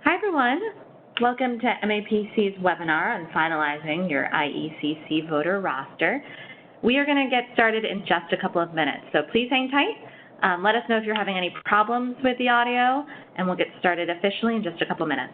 Hi, everyone. Welcome to MAPC's webinar on finalizing your IECC voter roster. We are going to get started in just a couple of minutes, so please hang tight. Let us know if you're having any problems with the audio, and we'll get started officially in just a couple minutes.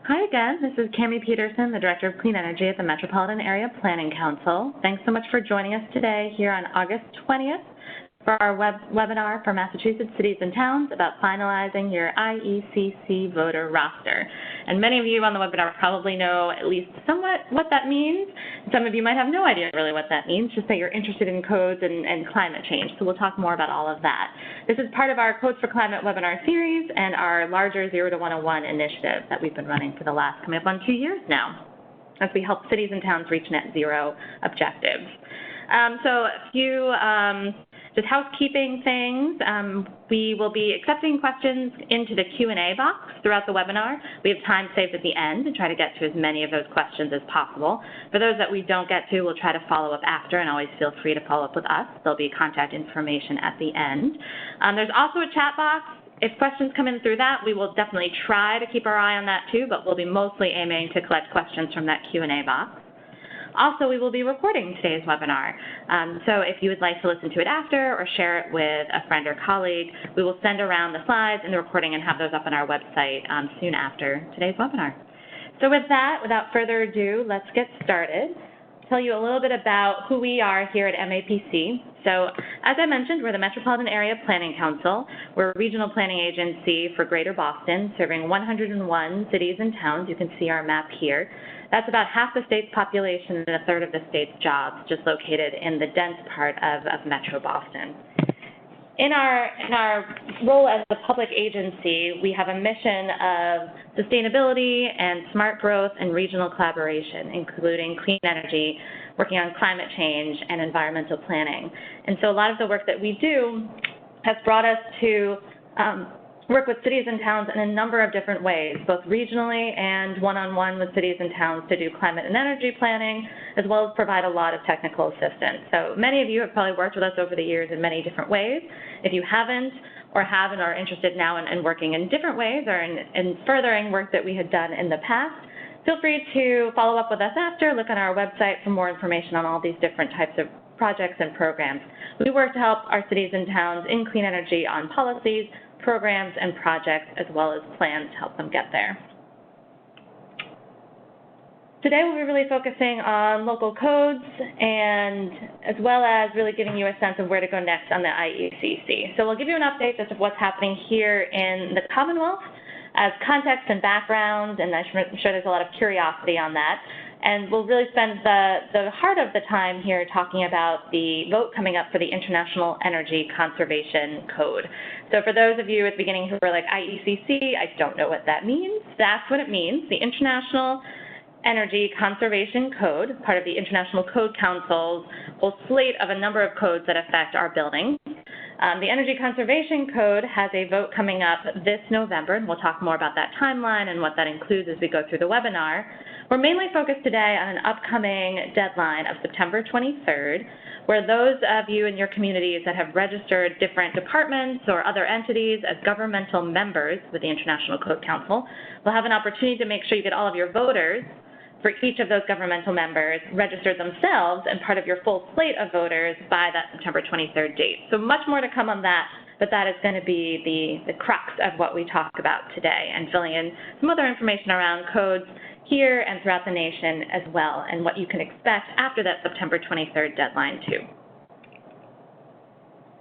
Hi again, this is Cami Peterson, the Director of Clean Energy at the Metropolitan Area Planning Council. Thanks so much for joining us today here on August 20th for our webinar for Massachusetts cities and towns about finalizing your IECC voter roster. And many of you on the webinar probably know at least somewhat what that means. Some of you might have no idea really what that means, just that you're interested in codes and climate change. So we'll talk more about all of that. This is part of our Codes for Climate webinar series and our larger 0 to 101 initiative that we've been running for the last coming up on 2 years now, as we help cities and towns reach net zero objectives. So a few just housekeeping things. We will be accepting questions into the Q&A box throughout the webinar. We have time saved at the end to try to get to as many of those questions as possible. For those that we don't get to, we'll try to follow up after, and always feel free to follow up with us. There'll be contact information at the end. There's also a chat box. If questions come in through that, we will definitely try to keep our eye on that too, but we'll be mostly aiming to collect questions from that Q&A box. Also, we will be recording today's webinar. So if you would like to listen to it after or share it with a friend or colleague, we will send around the slides and the recording and have those up on our website soon after today's webinar. So with that, without further ado, let's get started. I'll tell you a little bit about who we are here at MAPC. So as I mentioned, we're the Metropolitan Area Planning Council. We're a regional planning agency for Greater Boston, serving 101 cities and towns. You can see our map here. That's about half the state's population and a third of the state's jobs, just located in the dense part of Metro Boston. In our role as a public agency, we have a mission of sustainability and smart growth and regional collaboration, including clean energy, working on climate change, and environmental planning. And so a lot of the work that we do has brought us to work with cities and towns in a number of different ways, both regionally and one-on-one with cities and towns to do climate and energy planning, as well as provide a lot of technical assistance. So many of you have probably worked with us over the years in many different ways. If you haven't or have and are interested now in working in different ways or in furthering work that we had done in the past, feel free to follow up with us after, look on our website for more information on all these different types of projects, and programs. We work to help our cities and towns in clean energy on policies, programs, and projects, as well as plans to help them get there. Today we'll be really focusing on local codes and as well as really giving you a sense of where to go next on the IECC. So we'll give you an update just of what's happening here in the Commonwealth as context and background, and I'm sure there's a lot of curiosity on that. And we'll really spend the heart of the time here talking about the vote coming up for the International Energy Conservation Code. So for those of you at the beginning who are like, IECC, I don't know what that means. That's what it means. The International Energy Conservation Code, part of the International Code Council's whole slate of a number of codes that affect our buildings. The Energy Conservation Code has a vote coming up this November, and we'll talk more about that timeline and what that includes as we go through the webinar. We're mainly focused today on an upcoming deadline of September 23rd, where those of you in your communities that have registered different departments or other entities as governmental members with the International Code Council will have an opportunity to make sure you get all of your voters for each of those governmental members registered themselves and part of your full slate of voters by that September 23rd date. So much more to come on that, but that is going to be the crux of what we talk about today, and filling in some other information around codes here and throughout the nation as well, and what you can expect after that September 23rd deadline too.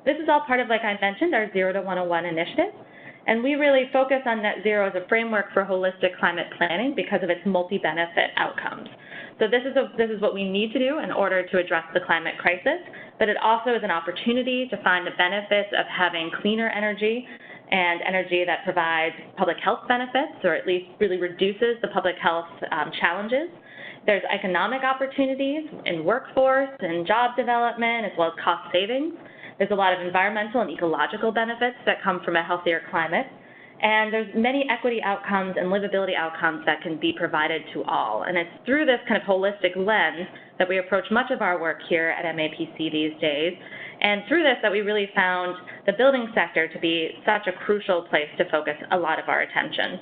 This is all part of, like I mentioned, our 0 to 101 initiative. And we really focus on net zero as a framework for holistic climate planning because of its multi-benefit outcomes. So this is what we need to do in order to address the climate crisis, but it also is an opportunity to find the benefits of having cleaner energy and energy that provides public health benefits, or at least really reduces the public health challenges. There's economic opportunities in workforce and job development, as well as cost savings. There's a lot of environmental and ecological benefits that come from a healthier climate. And there's many equity outcomes and livability outcomes that can be provided to all. And it's through this kind of holistic lens that we approach much of our work here at MAPC these days. And through this that we really found the building sector to be such a crucial place to focus a lot of our attention.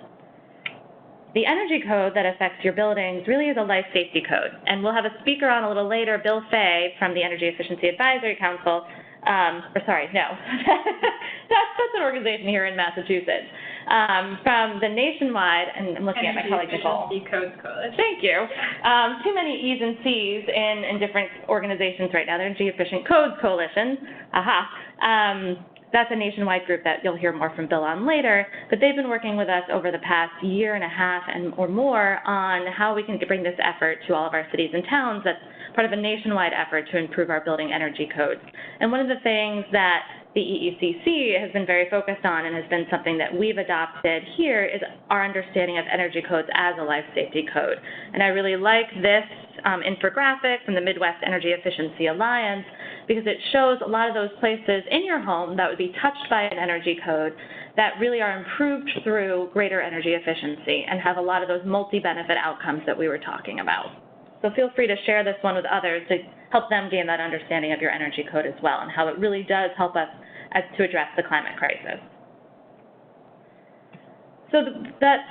The energy code that affects your buildings really is a life safety code. And we'll have a speaker on a little later, Bill Fay from the Energy Efficiency Advisory Council, that's an organization here in Massachusetts, from the nationwide, and I'm looking at my colleague Nicole. Energy Efficiency Codes Coalition. Thank you. Too many E's and C's in different organizations right now. The Energy Efficient Codes Coalition, that's a nationwide group that you'll hear more from Bill on later, but they've been working with us over the past year and a half or more on how we can bring this effort to all of our cities and towns. That's part of a nationwide effort to improve our building energy codes. And one of the things that the IECC has been very focused on and has been something that we've adopted here is our understanding of energy codes as a life safety code. And I really like this infographic from the Midwest Energy Efficiency Alliance because it shows a lot of those places in your home that would be touched by an energy code that really are improved through greater energy efficiency and have a lot of those multi-benefit outcomes that we were talking about. So feel free to share this one with others to help them gain that understanding of your energy code as well and how it really does help us to address the climate crisis. So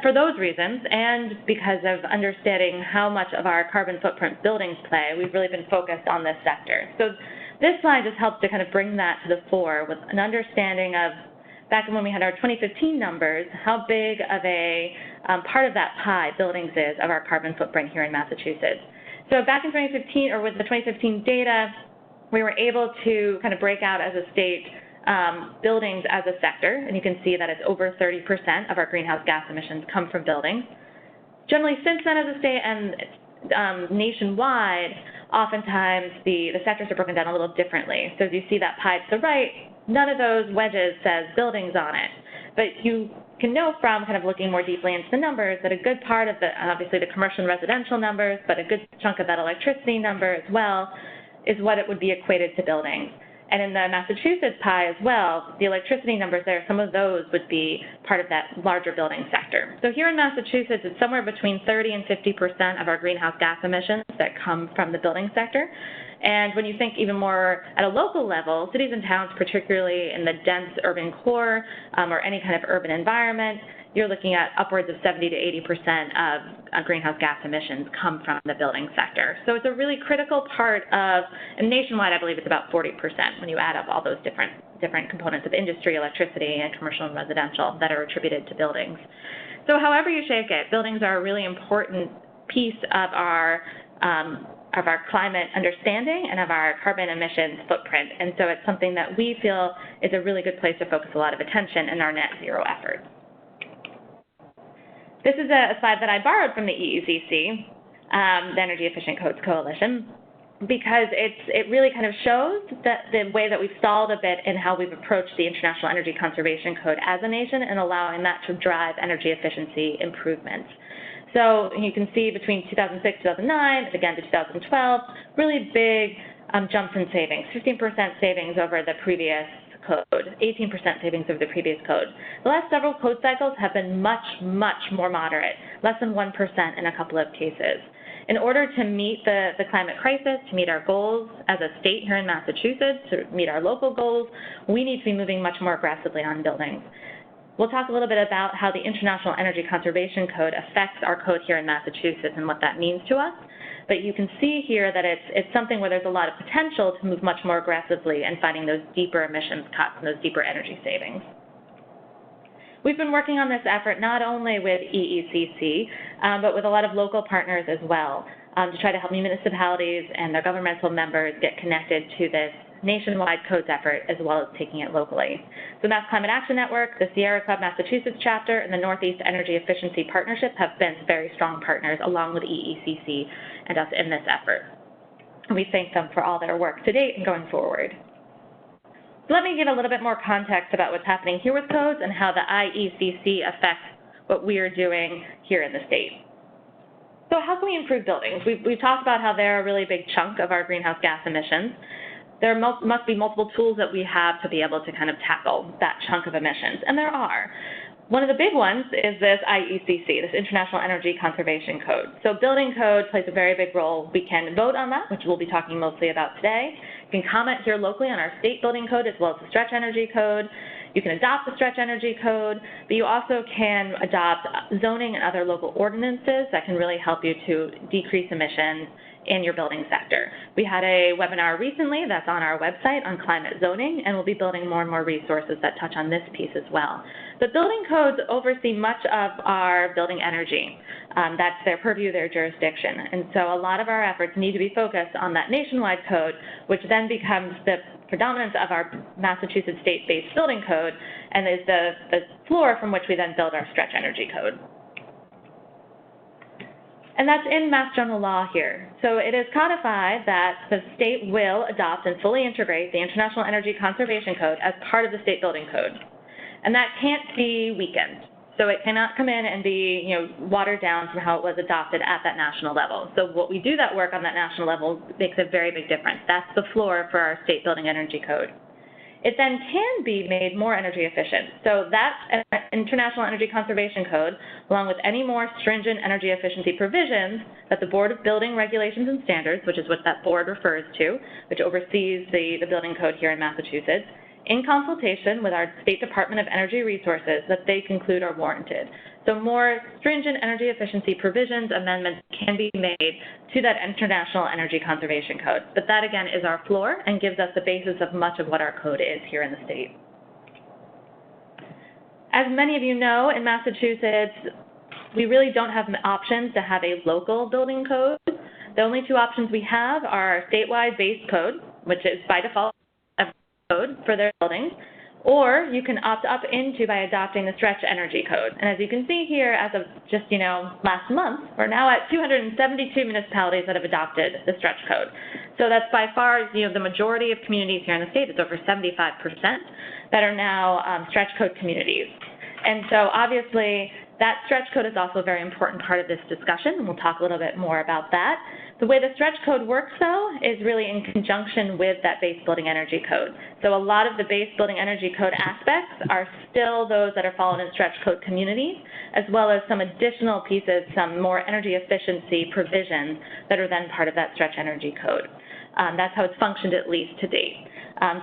for those reasons, and because of understanding how much of our carbon footprint buildings play, we've really been focused on this sector. So this slide just helps to kind of bring that to the fore with an understanding of, back when we had our 2015 numbers, how big of a part of that pie buildings is of our carbon footprint here in Massachusetts. So back in 2015, or with the 2015 data, we were able to kind of break out as a state buildings as a sector, and you can see that it's over 30% of our greenhouse gas emissions come from buildings. Generally, since then as a state and nationwide, oftentimes the sectors are broken down a little differently. So as you see that pie to the right, none of those wedges says buildings on it. But you can know from kind of looking more deeply into the numbers that a good part of obviously the commercial and residential numbers, but a good chunk of that electricity number as well is what it would be equated to buildings. And in the Massachusetts pie as well, the electricity numbers there, some of those would be part of that larger building sector. So here in Massachusetts, it's somewhere between 30 and 50% of our greenhouse gas emissions that come from the building sector. And when you think even more at a local level, cities and towns, particularly in the dense urban core or any kind of urban environment, you're looking at upwards of 70 to 80% of greenhouse gas emissions come from the building sector. So it's a really critical part of, and nationwide I believe it's about 40% when you add up all those different components of industry, electricity, and commercial and residential that are attributed to buildings. So however you shake it, buildings are a really important piece of our climate understanding and of our carbon emissions footprint. And so it's something that we feel is a really good place to focus a lot of attention in our net zero efforts. This is a slide that I borrowed from the IECC, the Energy Efficient Codes Coalition, because it really kind of shows that the way that we've stalled a bit in how we've approached the International Energy Conservation Code as a nation and allowing that to drive energy efficiency improvements. So you can see between 2006, 2009, again to 2012, really big jumps in savings, 15% savings over the previous code, 18% savings over the previous code. The last several code cycles have been much, much more moderate, less than 1% in a couple of cases. In order to meet the climate crisis, to meet our goals as a state here in Massachusetts, to meet our local goals, we need to be moving much more aggressively on buildings. We'll talk a little bit about how the International Energy Conservation Code affects our code here in Massachusetts and what that means to us. But you can see here that it's something where there's a lot of potential to move much more aggressively and finding those deeper emissions cuts and those deeper energy savings. We've been working on this effort not only with IECC, but with a lot of local partners as well, to try to help municipalities and their governmental members get connected to this nationwide codes effort, as well as taking it locally. The Mass Climate Action Network, the Sierra Club Massachusetts chapter, and the Northeast Energy Efficiency Partnership have been very strong partners, along with IECC and us in this effort. And we thank them for all their work to date and going forward. So let me give a little bit more context about what's happening here with codes and how the IECC affects what we are doing here in the state. So how can we improve buildings? We've talked about how they're a really big chunk of our greenhouse gas emissions. There must be multiple tools that we have to be able to kind of tackle that chunk of emissions, and there are. One of the big ones is this IECC, this International Energy Conservation Code. So building code plays a very big role. We can vote on that, which we'll be talking mostly about today. You can comment here locally on our state building code as well as the stretch energy code. You can adopt the stretch energy code, but you also can adopt zoning and other local ordinances that can really help you to decrease emissions in your building sector. We had a webinar recently that's on our website on climate zoning, and we'll be building more and more resources that touch on this piece as well. But building codes oversee much of our building energy. That's their purview, their jurisdiction. And so a lot of our efforts need to be focused on that nationwide code, which then becomes the predominance of our Massachusetts state-based building code and is the floor from which we then build our stretch energy code. And that's in Mass General Law here. So it is codified that the state will adopt and fully integrate the International Energy Conservation Code as part of the state building code. And that can't be weakened. So it cannot come in and be, watered down from how it was adopted at that national level. So what we do that work on that national level makes a very big difference. That's the floor for our state building energy code. It then can be made more energy efficient. So that International Energy Conservation Code, along with any more stringent energy efficiency provisions that the Board of Building Regulations and Standards, which is what that board refers to, which oversees the building code here in Massachusetts, in consultation with our State Department of Energy Resources, that they conclude are warranted. So more stringent energy efficiency provisions, amendments can be made to that International Energy Conservation Code. But that, again, is our floor and gives us the basis of much of what our code is here in the state. As many of you know, in Massachusetts, we really don't have options to have a local building code. The only two options we have are our statewide base code, which is by default a code for their buildings, or you can opt up into by adopting the stretch energy code. And as you can see here, as of just, last month, we're now at 272 municipalities that have adopted the stretch code. So that's by far, the majority of communities here in the state. It's over 75% that are now stretch code communities. And so obviously, that stretch code is also a very important part of this discussion, and we'll talk a little bit more about that. The way the stretch code works, though, is really in conjunction with that base building energy code. So a lot of the base building energy code aspects are still those that are followed in stretch code communities, as well as some additional pieces, some more energy efficiency provisions that are then part of that stretch energy code. That's how it's functioned, at least to date.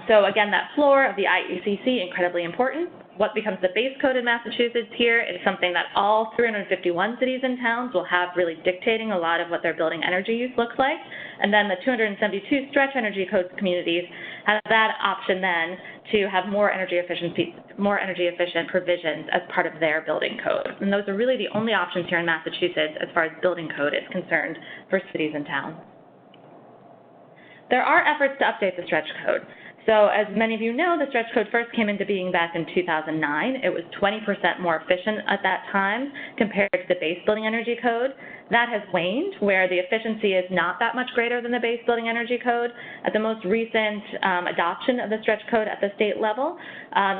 So again, that floor of the IECC, incredibly important. what becomes the base code in Massachusetts here is something that all 351 cities and towns will have, really dictating a lot of what their building energy use looks like. And then the 272 stretch energy codes communities have that option then to have more energy efficient provisions as part of their building code. And those are really the only options here in Massachusetts as far as building code is concerned for cities and towns. There are efforts to update the stretch code. So as many of you know, the stretch code first came into being back in 2009. It was 20% more efficient at that time compared to the base building energy code. That has waned, where the efficiency is not that much greater than the base building energy code. At the most recent adoption of the stretch code at the state level,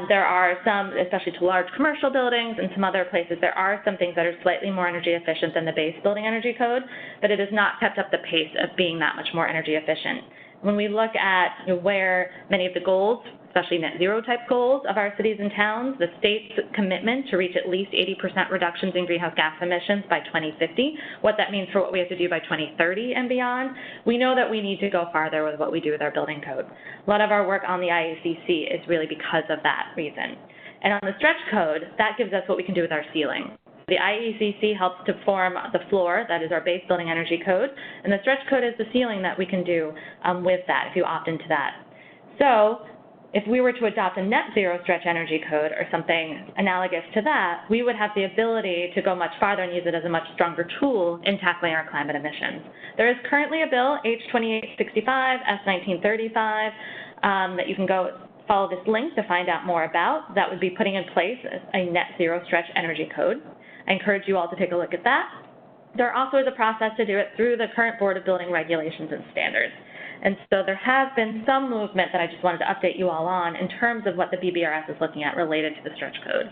there are some, especially to large commercial buildings and some other places, there are some things that are slightly more energy efficient than the base building energy code, but it has not kept up the pace of being that much more energy efficient. When we look at where many of the goals, especially net zero type goals of our cities and towns, the state's commitment to reach at least 80% reductions in greenhouse gas emissions by 2050, what that means for what we have to do by 2030 and beyond, we know that we need to go farther with what we do with our building code. A lot of our work on the IECC is really because of that reason. And on the stretch code, that gives us what we can do with our ceiling. The IECC helps to form the floor, that is our base building energy code, and the stretch code is the ceiling that we can do with that if you opt into that. So if we were to adopt a net zero stretch energy code or something analogous to that, we would have the ability to go much farther and use it as a much stronger tool in tackling our climate emissions. There is currently a bill, H2865, S1935, that you can go follow this link to find out more about, that would be putting in place a net zero stretch energy code. I encourage you all to take a look at that. There also is a process to do it through the current Board of Building Regulations and Standards. And so there has been some movement that I just wanted to update you all on in terms of what the BBRS is looking at related to the stretch code.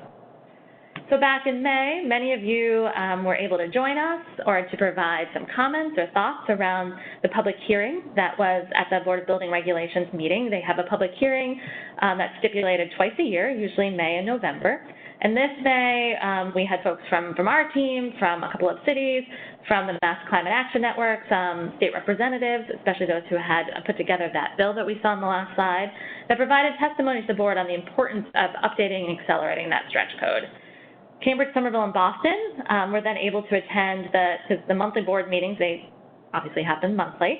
So back in May, many of you were able to join us or to provide some comments or thoughts around the public hearing that was at the Board of Building Regulations meeting. They have a public hearing that's stipulated twice a year, usually May and November. And this May, we had folks from our team, from a couple of cities, from the Mass Climate Action Network, some state representatives, especially those who had put together that bill that we saw on the last slide, that provided testimony to the board on the importance of updating and accelerating that stretch code. Cambridge, Somerville, and Boston were then able to attend the monthly board meetings. They obviously happen monthly.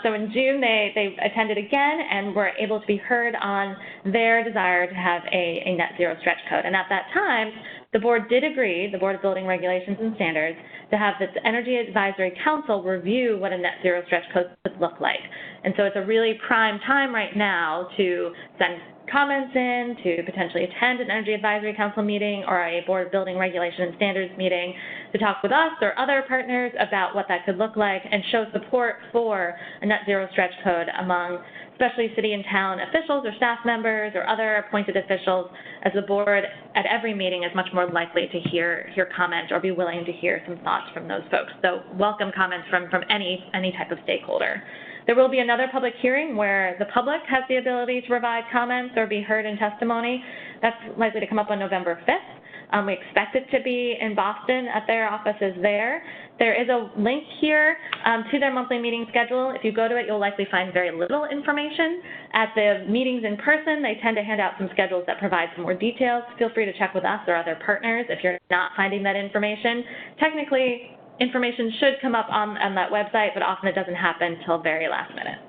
So in June, they attended again and were able to be heard on their desire to have a net zero stretch code. And at that time, the board did agree, the Board of Building Regulations and Standards, to have the Energy Advisory Council review what a net zero stretch code would look like. And so it's a really prime time right now to send comments in, to potentially attend an Energy Advisory Council meeting or a Board of Building Regulation and Standards meeting to talk with us or other partners about what that could look like and show support for a net zero stretch code among especially city and town officials or staff members or other appointed officials, as the board at every meeting is much more likely to hear comments or be willing to hear some thoughts from those folks. So welcome comments from any type of stakeholder. There will be another public hearing where the public has the ability to provide comments or be heard in testimony. That's likely to come up on November 5th. We expect it to be in Boston at their offices there. There is a link here to their monthly meeting schedule. If you go to it, you'll likely find very little information. At the meetings in person, they tend to hand out some schedules that provide some more details. Feel free to check with us or other partners if you're not finding that information. Technically, information should come up on that website, but often it doesn't happen until very last minute.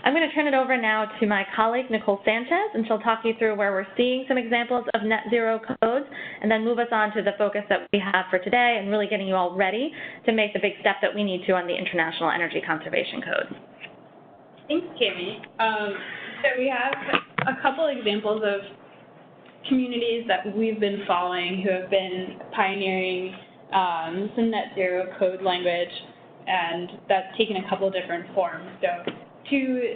I'm going to turn it over now to my colleague, Nicole Sanchez, and she'll talk you through where we're seeing some examples of net zero codes, and then move us on to the focus that we have for today and really getting you all ready to make the big step that we need to on the International Energy Conservation Code. Thanks, Cami. So we have a couple examples of communities that we've been following who have been pioneering some net zero code language, and that's taken a couple different forms. So two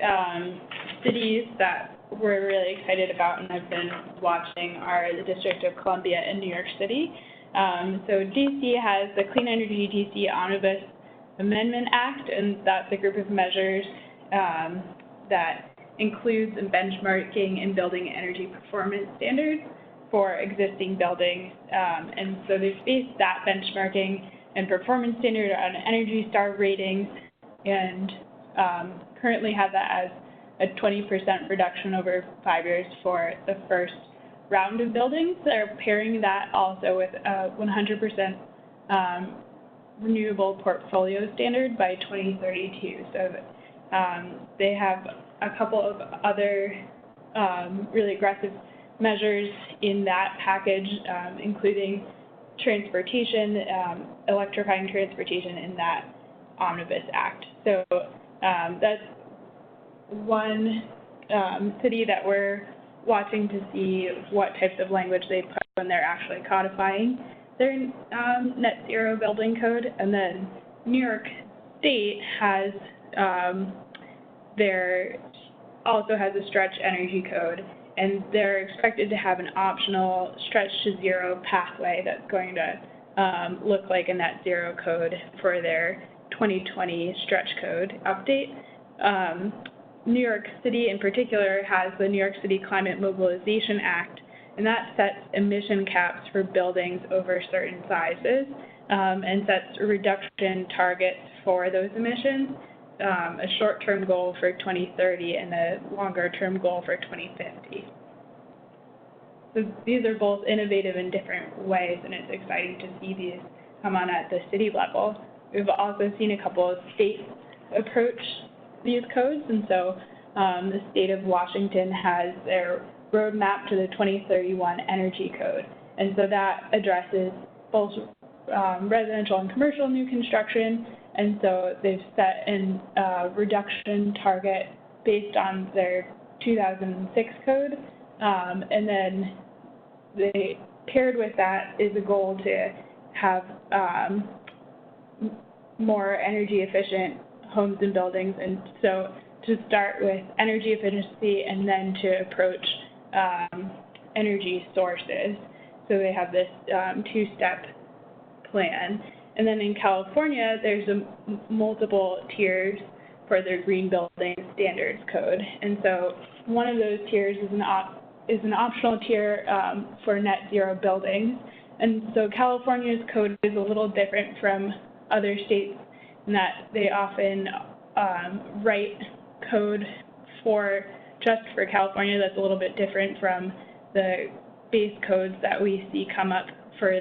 cities that we're really excited about and have been watching are the District of Columbia and New York City. So DC has the Clean Energy DC Omnibus Amendment Act, and that's a group of measures that includes benchmarking and building energy performance standards for existing buildings. And so they've based that benchmarking and performance standard on Energy Star ratings, and currently have that as a 20% reduction over 5 years for the first round of buildings. They're pairing that also with a 100% renewable portfolio standard by 2032. So they have a couple of other really aggressive measures in that package, including transportation, electrifying transportation in that Omnibus Act. So that's one city that we're watching to see what types of language they put when they're actually codifying their net zero building code. And then New York State has also has a stretch energy code, and they're expected to have an optional stretch to zero pathway that's going to look like a net zero code for their 2020 stretch code update. New York City in particular has the New York City Climate Mobilization Act, and that sets emission caps for buildings over certain sizes and sets reduction targets for those emissions, a short-term goal for 2030 and a longer-term goal for 2050. So these are both innovative in different ways, and it's exciting to see these come on at the city level. We've also seen a couple of states approach these codes, and so the state of Washington has their roadmap to the 2031 energy code, and so that addresses both residential and commercial new construction, and so they've set a reduction target based on their 2006 code, and then they paired with that is a goal to have more energy efficient homes and buildings, and so to start with energy efficiency and then to approach energy sources. So they have this two-step plan. And then in California, there's multiple tiers for their green building standards code. And so one of those tiers is an optional tier for net zero buildings. And so California's code is a little different from other states in that they often write code just for California that's a little bit different from the base codes that we see come up for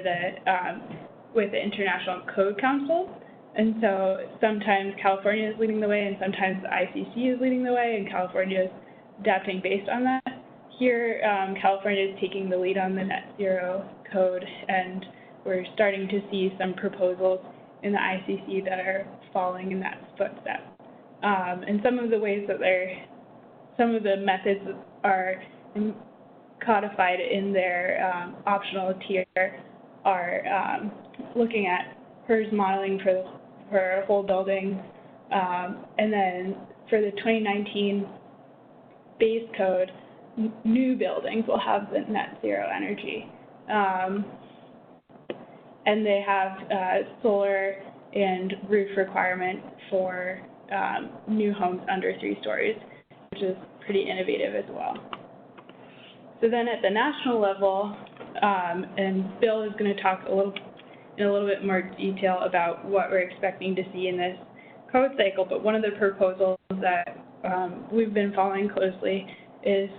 with the International Code Council. And so sometimes California is leading the way and sometimes the IECC is leading the way, and California is adapting based on that. Here, California is taking the lead on the net zero code, and we're starting to see some proposals in the IECC that are following in that footstep. And some of the ways that some of the methods are codified in their optional tier are looking at HERS modeling for whole buildings, and then for the 2019 base code, new buildings will have the net zero energy. And they have solar and roof requirement for new homes under 3 stories, which is pretty innovative as well. So then at the national level, and Bill is going to talk in a little bit more detail about what we're expecting to see in this code cycle, but one of the proposals that we've been following closely is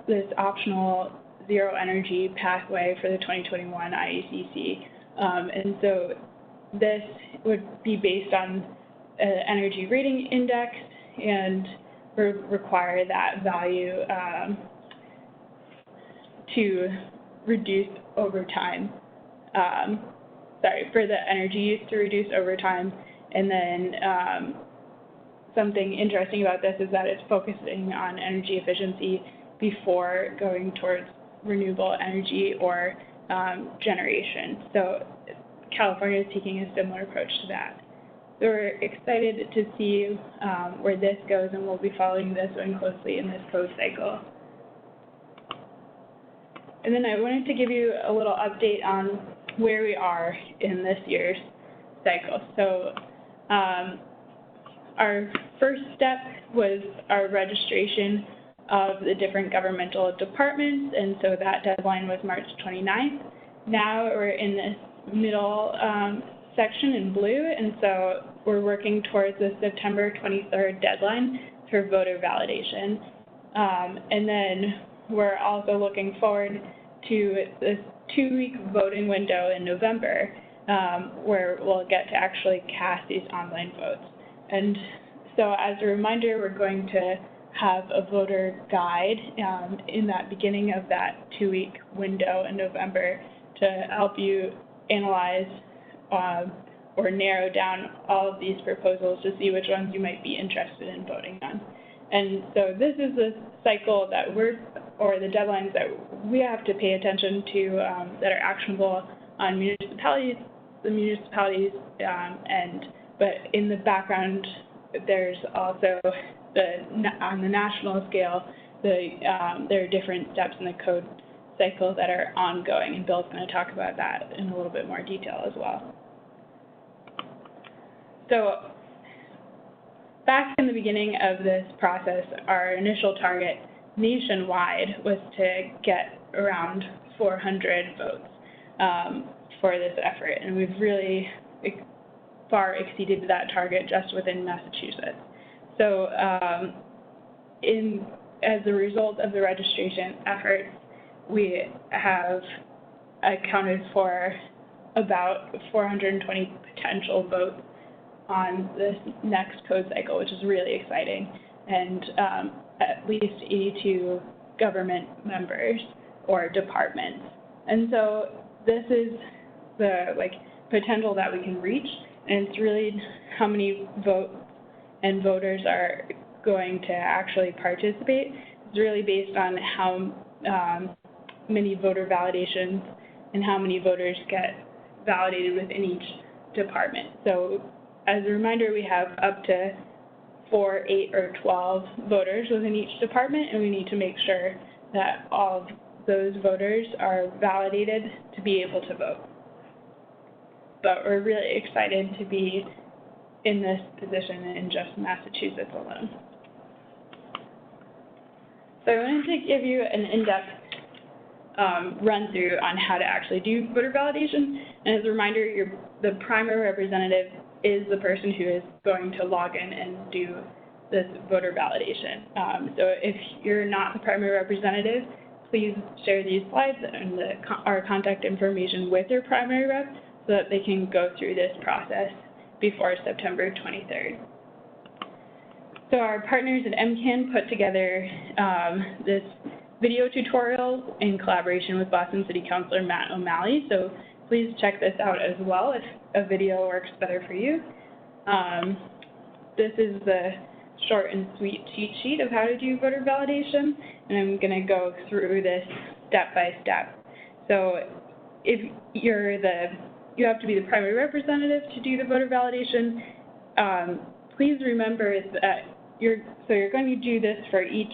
this optional zero energy pathway for the 2021 IECC. And so this would be based on an energy rating index and require that value to reduce over time. For the energy use to reduce over time. And then something interesting about this is that it's focusing on energy efficiency before going towards renewable energy or generation. So California is taking a similar approach to that. So we're excited to see where this goes, and we'll be following this one closely in this code cycle. And then I wanted to give you a little update on where we are in this year's cycle. So our first step was our registration of the different governmental departments, and so that deadline was March 29th. Now we're in this middle section in blue, and so we're working towards the September 23rd deadline for voter validation. And then we're also looking forward to this 2-week voting window in November, where we'll get to actually cast these online votes. And so as a reminder, we're going to have a voter guide in that beginning of that 2-week window in November to help you analyze or narrow down all of these proposals to see which ones you might be interested in voting on. And so this is the cycle that or the deadlines that we have to pay attention to that are actionable on municipalities, but in the background, there's also on the national scale, there are different steps in the code cycle that are ongoing, and Bill's going to talk about that in a little bit more detail as well. So back in the beginning of this process, our initial target nationwide was to get around 400 votes for this effort, and we've really far exceeded that target just within Massachusetts. So as a result of the registration efforts, we have accounted for about 420 potential votes on this next code cycle, which is really exciting, and at least 82 government members or departments. And so this is the potential that we can reach, and it's really how many votes and voters are going to actually participate. It's really based on how many voter validations and how many voters get validated within each department. So as a reminder, we have up to 4, 8, or 12 voters within each department, and we need to make sure that all of those voters are validated to be able to vote. But we're really excited to be in this position in just Massachusetts alone. So I wanted to give you an in-depth run through on how to actually do voter validation. And as a reminder, the primary representative is the person who is going to log in and do this voter validation. So if you're not the primary representative, please share these slides and our contact information with your primary rep so that they can go through this process before September 23rd. So our partners at MCAN put together this video tutorial in collaboration with Boston City Councilor Matt O'Malley. So please check this out as well if a video works better for you. This is the short and sweet cheat sheet of how to do voter validation, and I'm going to go through this step by step. So if you have to be the primary representative to do the voter validation. Please remember that you're going to do this for each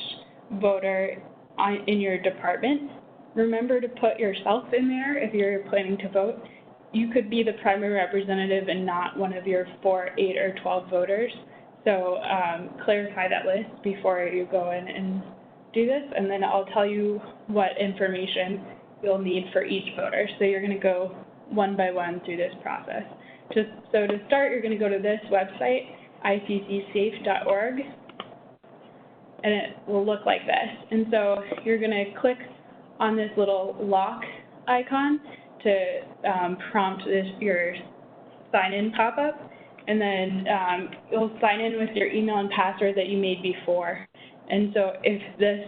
voter in your department. Remember to put yourself in there if you're planning to vote. You could be the primary representative and not one of your 4, 8, or 12 voters. So clarify that list before you go in and do this, and then I'll tell you what information you'll need for each voter. So you're going to go one by one through this process. So to start, you're going to go to this website, IECC.org, and it will look like this. And so you're going to click on this little lock icon to prompt your sign-in pop-up, and then you'll sign in with your email and password that you made before. And so if this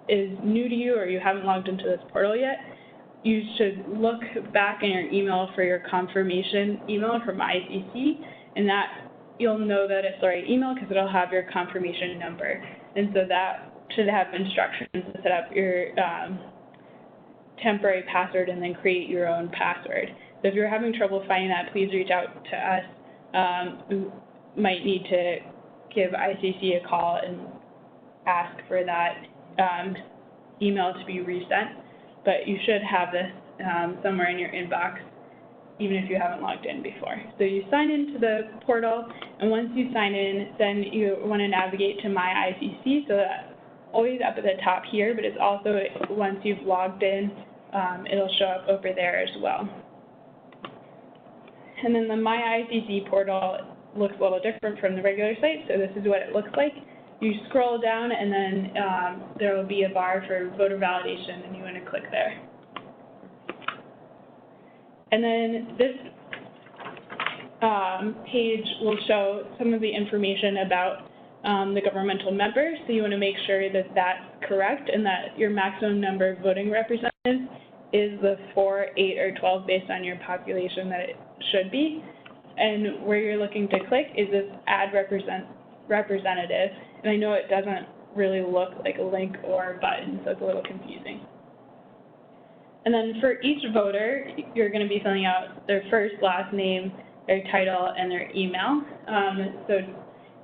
is new to you or you haven't logged into this portal yet, you should look back in your email for your confirmation email from IECC, and that you'll know that it's the right email because it'll have your confirmation number. And so that should have instructions to set up your temporary password and then create your own password. So if you're having trouble finding that, please reach out to us. We might need to give ICC a call and ask for that email to be resent, but you should have this somewhere in your inbox, even if you haven't logged in before. So you sign into the portal, and once you sign in, then you want to navigate to My ICC, so that's always up at the top here, but it's also, once you've logged in, it'll show up over there as well. And then the My ICC portal looks a little different from the regular site, so this is what it looks like. You scroll down, and then there will be a bar for voter validation, and you want to click there. And then this page will show some of the information about the governmental member, so you want to make sure that that's correct and that your maximum number of voting representatives is the 4, 8, or 12 based on your population that it should be. And where you're looking to click is this Add Representative, and I know it doesn't really look like a link or a button, so it's a little confusing. And then for each voter, you're going to be filling out their first, last name, their title, and their email. So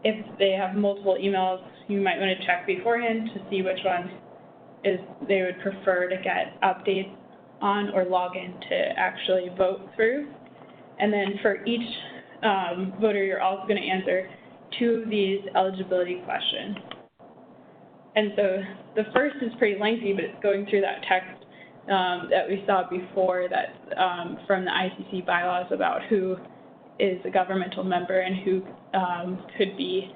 if they have multiple emails, you might want to check beforehand to see which one they would prefer to get updates on or log in to actually vote through. And then for each voter, you're also going to answer 2 of these eligibility questions. And so the first is pretty lengthy, but it's going through that text that we saw before that from the IECC bylaws about who is a governmental member and who could be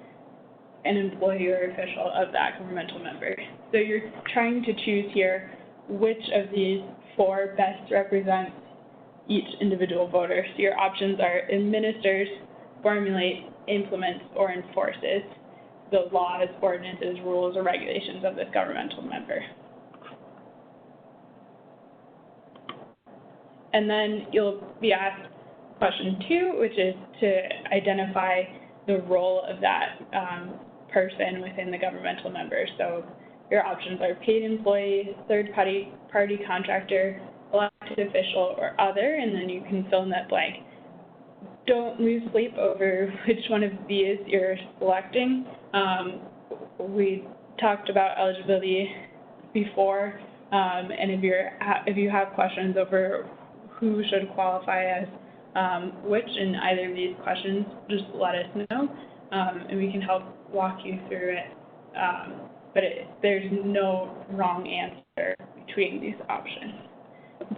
an employee or official of that governmental member. So you're trying to choose here which of these 4 best represents each individual voter. So your options are administers, formulates, implements, or enforces the laws, ordinances, rules, or regulations of this governmental member. And then you'll be asked question 2, which is to identify the role of that person within the governmental member. So your options are paid employee, third-party contractor, elected official, or other, and then you can fill in that blank. Don't lose sleep over which one of these you're selecting. We talked about eligibility before, and if you have questions over who should qualify as which in either of these questions, just let us know, and we can help walk you through it. But there's no wrong answer between these options.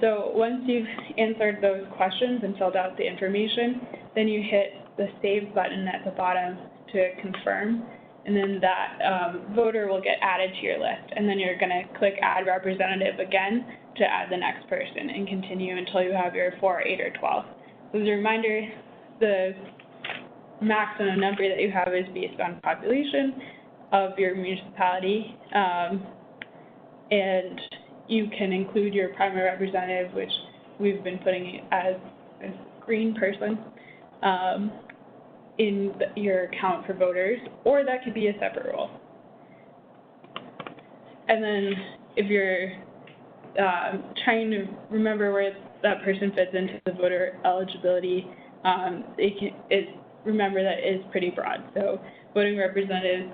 So once you've answered those questions and filled out the information, then you hit the Save button at the bottom to confirm, and then that voter will get added to your list. And then you're going to click Add Representative again to add the next person and continue until you have your 4, 8, or 12. So as a reminder, the maximum number that you have is based on population of your municipality, and you can include your primary representative, which we've been putting as a green person, in your count for voters, or that could be a separate role. And then if you're trying to remember where that person fits into the voter eligibility, remember that it is pretty broad. So voting representatives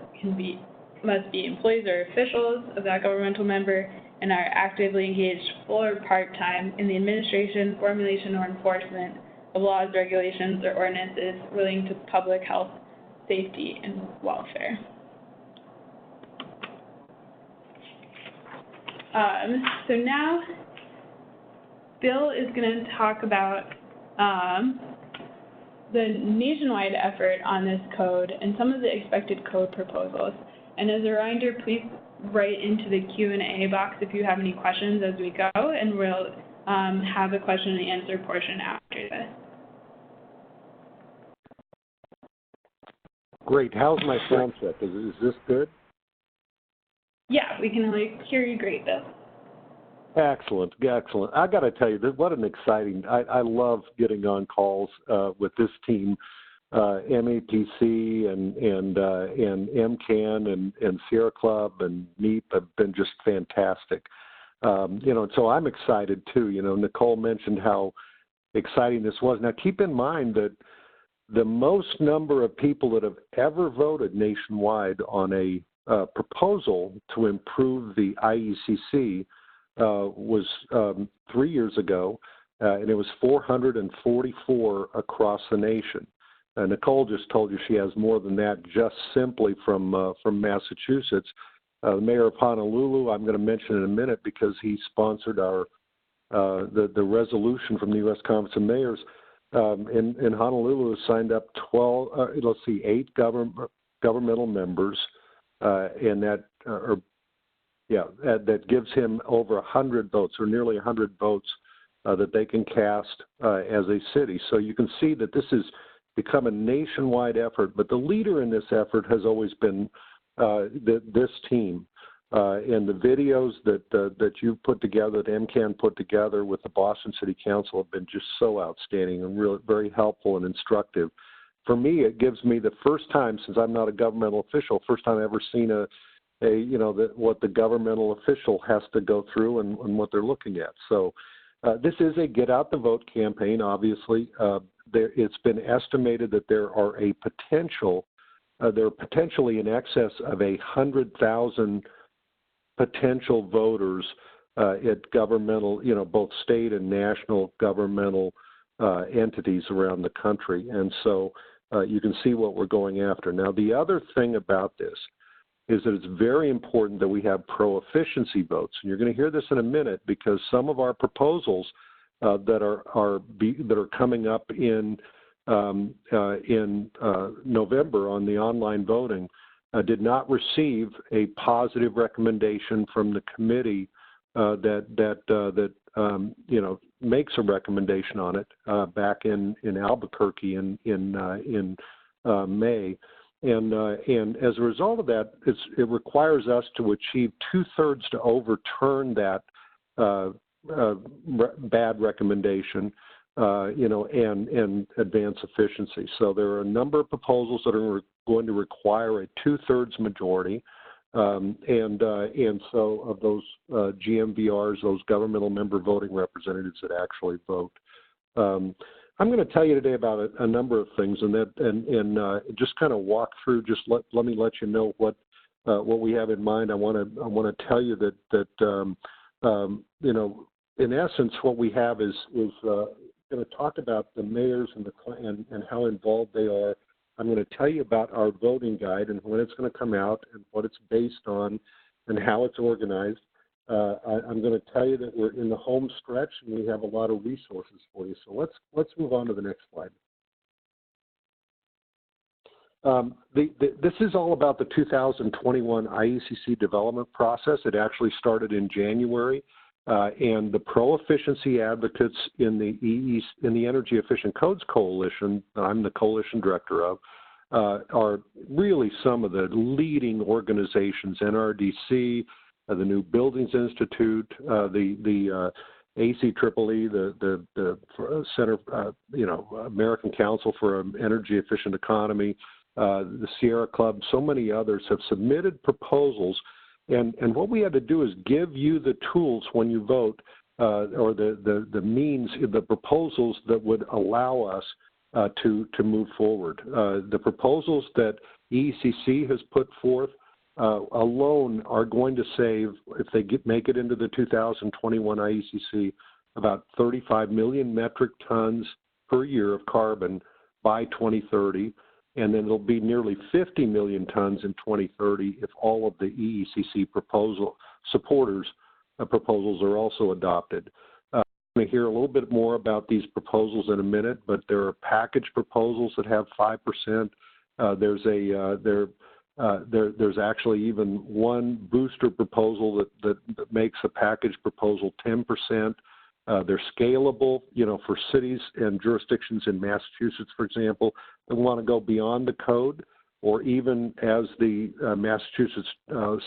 must be employees or officials of that governmental member and are actively engaged full or part-time in the administration, formulation, or enforcement of laws, regulations, or ordinances relating to public health, safety, and welfare. So now, Bill is going to talk about the nationwide effort on this code and some of the expected code proposals. And as a reminder, please write into the Q&A box if you have any questions as we go, and we'll have a question and answer portion after this. Great. How's my sound set? Is this good? Yeah, we can hear you great, Bill. Excellent, excellent. I got to tell you, what an exciting, I love getting on calls with this team. MAPC and MCAN and Sierra Club and NEEP have been just fantastic. So I'm excited too. Nicole mentioned how exciting this was. Now keep in mind that the most number of people that have ever voted nationwide on a proposal to improve the IECC was 3 years ago, and it was 444 across the nation. Nicole just told you she has more than that just simply from Massachusetts. The mayor of Honolulu, I'm going to mention in a minute because he sponsored our the resolution from the U.S. Conference of Mayors. in Honolulu signed up 8 governmental members, and that gives him over 100 votes, or nearly 100 votes, that they can cast as a city. So you can see that this has become a nationwide effort, but the leader in this effort has always been this team. And the videos that you've put together, that MCAN put together with the Boston City Council, have been just so outstanding and really very helpful and instructive. For me, it gives me the first time, since I'm not a governmental official, first time I've ever seen what the governmental official has to go through and what they're looking at. So this is a get out the vote campaign, obviously. It's been estimated that there are potentially in excess of 100,000 potential voters at governmental, both state and national governmental entities around the country. And so you can see what we're going after. Now, the other thing about this is that it's very important that we have pro-efficiency votes. And you're going to hear this in a minute, because some of our proposals that are coming up in November on the online voting did not receive a positive recommendation from the committee that makes a recommendation on it back in Albuquerque in May. And as a result of that, it requires us to achieve 2/3 to overturn that bad recommendation, and advance efficiency. So there are a number of proposals that are going to require a 2/3 majority, and so of those GMVRs, those governmental member voting representatives that actually vote. I'm going to tell you today about a number of things, and just kind of walk through. Just let me let you know what we have in mind. I want to tell you that in essence, what we have is going to talk about the mayors and how involved they are. I'm going to tell you about our voting guide and when it's going to come out and what it's based on and how it's organized. I'm going to tell you that we're in the home stretch and we have a lot of resources for you. So let's move on to the next slide. This is all about the 2021 IECC development process. It actually started in January, and the pro-efficiency advocates in the Energy Efficient Codes Coalition, I'm the coalition director of, are really some of the leading organizations: NRDC, the New Buildings Institute, the ACEEE, the Center, American Council for an Energy Efficient Economy, the Sierra Club. So many others have submitted proposals, and what we had to do is give you the tools when you vote, or the means, the proposals that would allow us to move forward. The proposals that IECC has put forth alone are going to save, if they make it into the 2021 IECC, about 35 million metric tons per year of carbon by 2030, and then it'll be nearly 50 million tons in 2030 if all of the IECC supporters' proposals are also adopted. I'm going to hear a little bit more about these proposals in a minute, but there are package proposals that have 5%. There's actually even one booster proposal that makes a package proposal 10%. They're scalable, for cities and jurisdictions in Massachusetts, for example, that want to go beyond the code, or even as the Massachusetts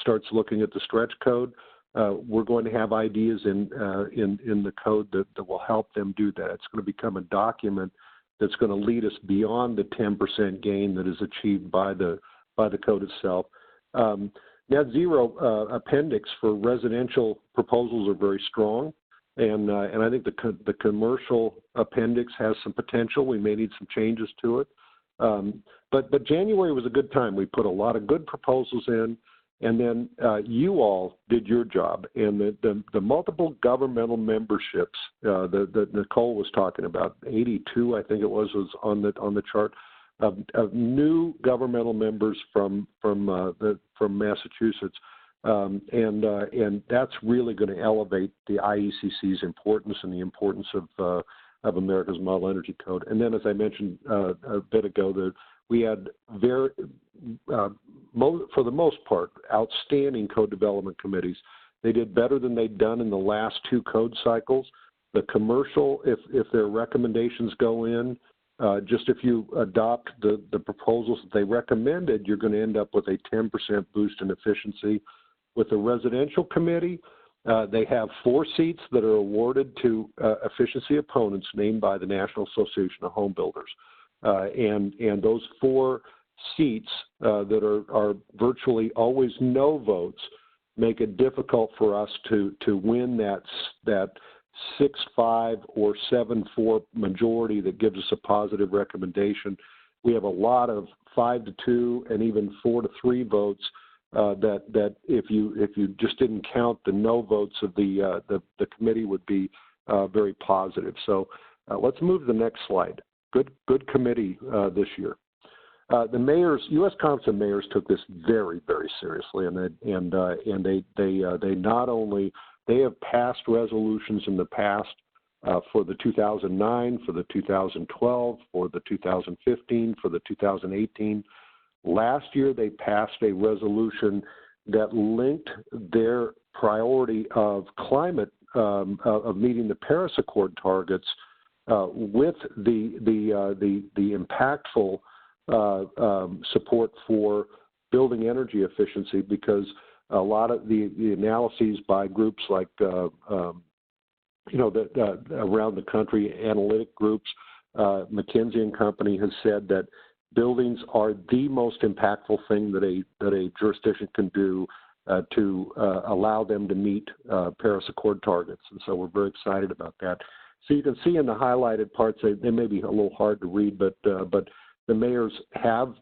starts looking at the stretch code, we're going to have ideas in the code that will help them do that. It's going to become a document that's going to lead us beyond the 10% gain that is achieved by the code itself. Net zero appendix for residential proposals are very strong, and I think the commercial appendix has some potential. We may need some changes to it, but January was a good time. We put a lot of good proposals in, and then you all did your job, and the multiple governmental memberships that Nicole was talking about, 82 I think it was on the chart. Of new governmental members from Massachusetts, and that's really going to elevate the IECC's importance and the importance of of America's Model Energy Code. And then, as I mentioned a bit ago, that we had for the most part, outstanding code development committees. They did better than they'd done in the last two code cycles. The commercial, if their recommendations go in, just if you adopt the proposals that they recommended, you're going to end up with a 10% boost in efficiency. With the residential committee, they have 4 seats that are awarded to efficiency opponents named by the National Association of Home Builders. And those 4 seats that are virtually always no votes make it difficult for us to win that 6-5 or 7-4 majority that gives us a positive recommendation. We have a lot of 5-2 and even 4-3 votes that if you just didn't count the no votes of the committee would be very positive. So let's move to the next slide. Good committee this year. The mayors, U.S. Congress and mayors took this very, very seriously, and they not only they have passed resolutions in the past for the 2009, for the 2012, for the 2015, for the 2018. Last year, they passed a resolution that linked their priority of climate, of meeting the Paris Accord targets, with the impactful support for building energy efficiency, because a lot of the analyses by groups like around the country, analytic groups, McKinsey and Company has said that buildings are the most impactful thing that a jurisdiction can do to allow them to meet Paris Accord targets, and so we're very excited about that. So you can see in the highlighted parts, they may be a little hard to read, but the mayors have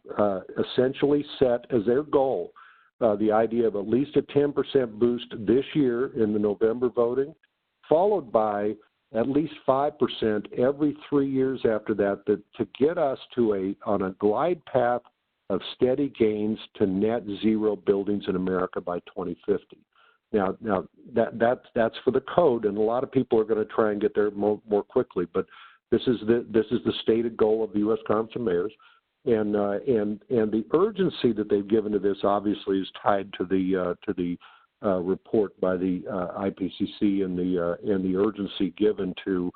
essentially set as their goal the idea of at least a 10% boost this year in the November voting, followed by at least 5% every 3 years after that, to get us to on a glide path of steady gains to net zero buildings in America by 2050. Now that's for the code, and a lot of people are going to try and get there more quickly, but this is the stated goal of the U.S. Congress and mayors. And the urgency that they've given to this obviously is tied to the report by the IPCC and the urgency given to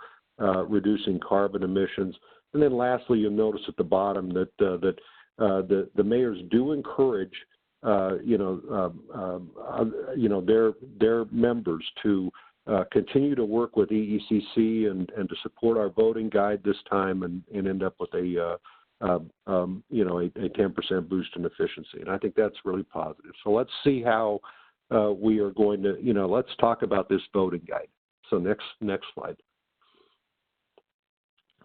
reducing carbon emissions. And then lastly, you'll notice at the bottom that the mayors do encourage their members to continue to work with IECC and to support our voting guide this time and end up with a 10% boost in efficiency. And I think that's really positive. So let's see how we are going to, let's talk about this voting guide. So next slide.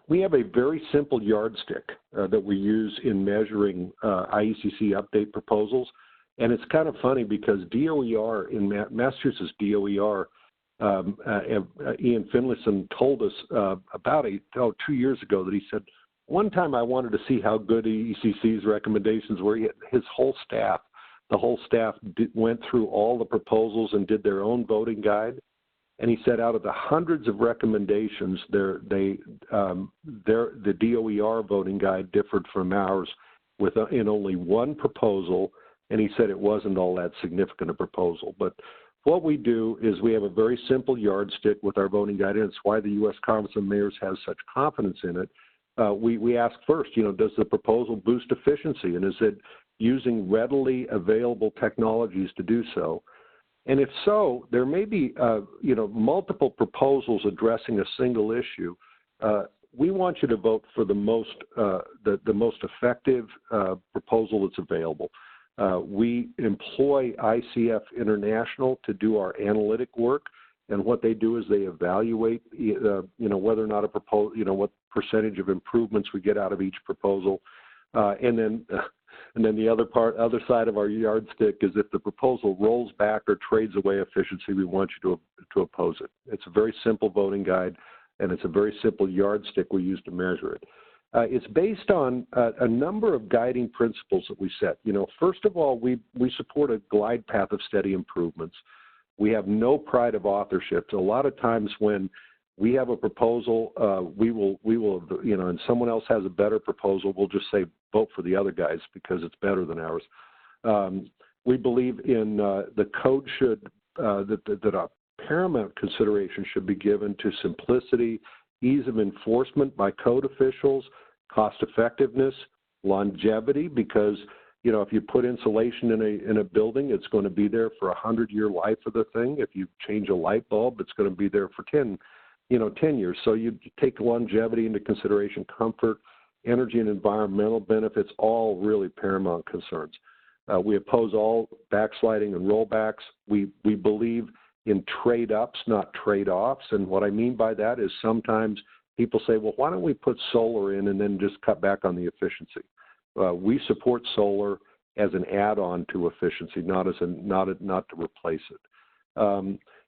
We have a very simple yardstick that we use in measuring IECC update proposals. And it's kind of funny because DOER, in Massachusetts DOER, Ian Finlayson told us about 2 years ago that he said, one time I wanted to see how good IECC's recommendations were. His whole staff, went through all the proposals and did their own voting guide. And he said out of the hundreds of recommendations, the DOER voting guide differed from ours in only one proposal. And he said it wasn't all that significant a proposal. But what we do is we have a very simple yardstick with our voting guide, and it's why the U.S. Congress of Mayors has such confidence in it. We ask first, does the proposal boost efficiency, and is it using readily available technologies to do so? And if so, there may be, multiple proposals addressing a single issue. We want you to vote for the most effective proposal that's available. We employ ICF International to do our analytic work, and what they do is they evaluate, whether or not a proposal, what percentage of improvements we get out of each proposal, and then the other side of our yardstick is if the proposal rolls back or trades away efficiency, we want you to oppose it. It's a very simple voting guide, and it's a very simple yardstick we use to measure it. It's based on a number of guiding principles that we set. First of all, we support a glide path of steady improvements. We have no pride of authorship. So a lot of times when we have a proposal, we will, you know, and someone else has a better proposal, we'll just say vote for the other guys because it's better than ours. We believe in the code should, that a paramount consideration should be given to simplicity, ease of enforcement by code officials, cost effectiveness, longevity, because, you know, if you put insulation in a building, it's going to be there for 100-year life of the thing. If you change a light bulb, it's going to be there for 10 years. So you take longevity into consideration, comfort, energy and environmental benefits, all really paramount concerns. We oppose all backsliding and rollbacks. We believe in trade-ups, not trade-offs. And what I mean by that is sometimes people say, well, why don't we put solar in and then just cut back on the efficiency? We support solar as an add-on to efficiency, not to replace it.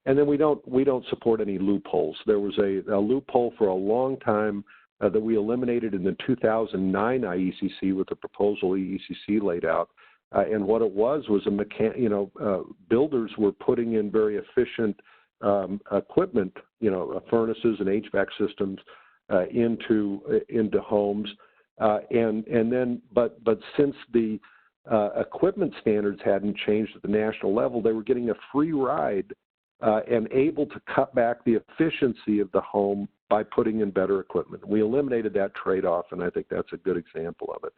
And then we don't support any loopholes. There was a loophole for a long time that we eliminated in the 2009 IECC with the proposal IECC laid out. And what it was builders were putting in very efficient equipment, furnaces and HVAC systems into homes. But since the equipment standards hadn't changed at the national level, they were getting a free ride and able to cut back the efficiency of the home by putting in better equipment. We eliminated that trade-off, and I think that's a good example of it.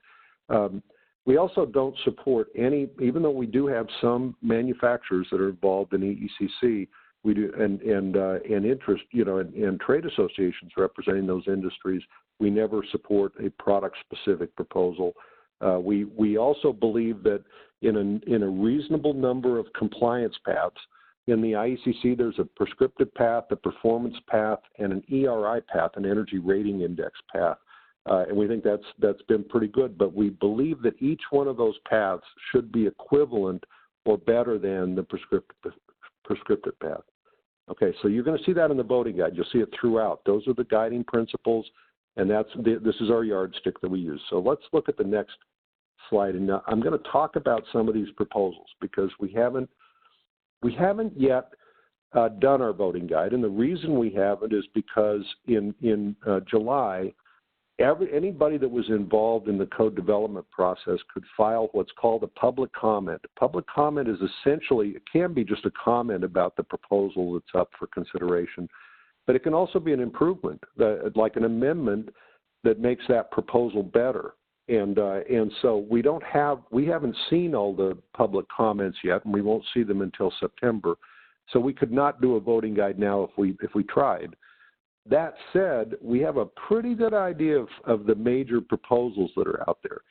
We also don't support any, even though we do have some manufacturers that are involved in EECC, we do, and interest, and trade associations representing those industries. We never support a product-specific proposal. We also believe that in a reasonable number of compliance paths, in the IECC, there's a prescriptive path, a performance path, and an ERI path, an energy rating index path. And we think that's been pretty good, but we believe that each one of those paths should be equivalent or better than the prescriptive path. Okay, so you're going to see that in the voting guide. You'll see it throughout. Those are the guiding principles, and this is our yardstick that we use. So let's look at the next slide, and now I'm going to talk about some of these proposals because we haven't yet done our voting guide, and the reason we haven't is because in July, anybody that was involved in the code development process could file what's called a public comment. Public comment is essentially, it can be just a comment about the proposal that's up for consideration, but it can also be an improvement, like an amendment that makes that proposal better. And so we haven't seen all the public comments yet, and we won't see them until September. So we could not do a voting guide now if we tried. That said, we have a pretty good idea of the major proposals that are out there.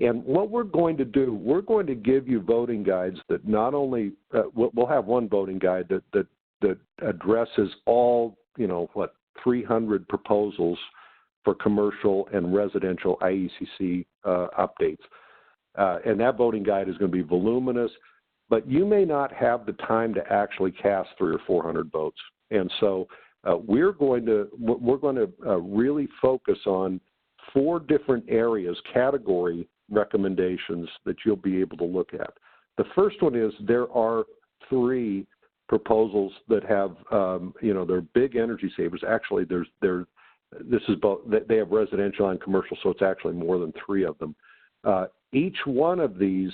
And what we're going to do, we're going to give you voting guides that not only, we'll have one voting guide that addresses all, 300 proposals for commercial and residential IECC updates. And that voting guide is going to be voluminous, but you may not have the time to actually cast 300 or 400 votes. And so we're going to really focus on 4 different areas, category recommendations that you'll be able to look at. The first one is there are 3 proposals that have, they're big energy savers. Actually, this is both, they have residential and commercial, so it's actually more than 3 of them. Each one of these